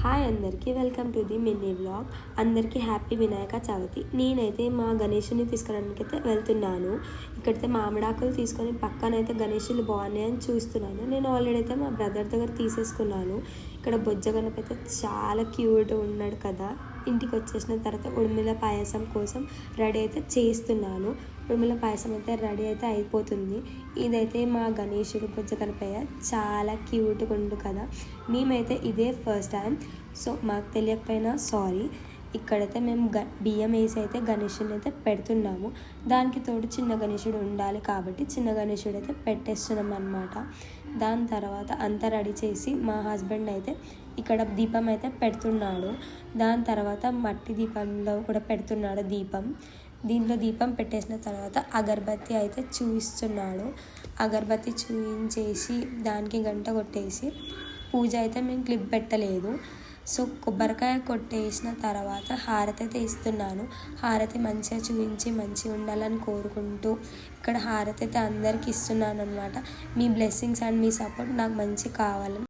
Hi అందరికీ welcome to the mini vlog. అందరికీ happy Vinayaka Chavithi. నేనైతే మా గణేషుని తీసుకురావడానికి అయితే వెళ్తున్నాను. ఇక్కడైతే మామిడాకులు తీసుకొని పక్కనైతే గణేషులు బాగున్నాయని చూస్తున్నాను. నేను ఆల్రెడీ అయితే మా బ్రదర్ దగ్గర తీసేసుకున్నాను. ఇక్కడ బొజ్జ గణపతి అయితే చాలా క్యూట్ ఉన్నాడు కదా. ఇంటికి వచ్చేసిన తర్వాత ఉడిమిల పాయసం కోసం రెడీ అయితే చేస్తున్నాను. ఉడిమిల పాయసం అయితే రెడీ అయితే అయిపోతుంది. ఇదైతే మా గణేషుడు బొజ్జ గణపయ్య చాలా క్యూట్గా ఉండు కదా. మేమైతే ఇదే ఫస్ట్ టైం, సో మాకు తెలియకపోయినా సారీ. ఇక్కడైతే మేము బియ్యం వేసి అయితే గణేషుని అయితే పెడుతున్నాము. దానికి తోడు చిన్న గణేషుడు ఉండాలి కాబట్టి చిన్న గణేషుడు అయితే పెట్టేస్తున్నాం అన్నమాట. దాని తర్వాత అంతా రెడీ చేసి మా హస్బెండ్ అయితే ఇక్కడ దీపం అయితే పెడుతున్నాడు. దాని తర్వాత మట్టి దీపంలో కూడా పెడుతున్నాడు దీపం. దీంట్లో దీపం పెట్టేసిన తర్వాత అగరబత్తి అయితే చూపిస్తున్నాడు. అగరబత్తి చూయించేసి దానికి గంట కొట్టేసి పూజ అయితే మేము క్లిప్ పెట్టలేదు. సో కొబ్బరికాయ కొట్టేసిన తర్వాత హారతి అయితే ఇస్తున్నాను. హారతి మంచిగా చూపించి మంచిగా ఉండాలని కోరుకుంటూ ఇక్కడ హారతి అయితే అందరికీ ఇస్తున్నాను అనమాట. మీ బ్లెస్సింగ్స్ అండ్ మీ సపోర్ట్ నాకు మంచి కావాలని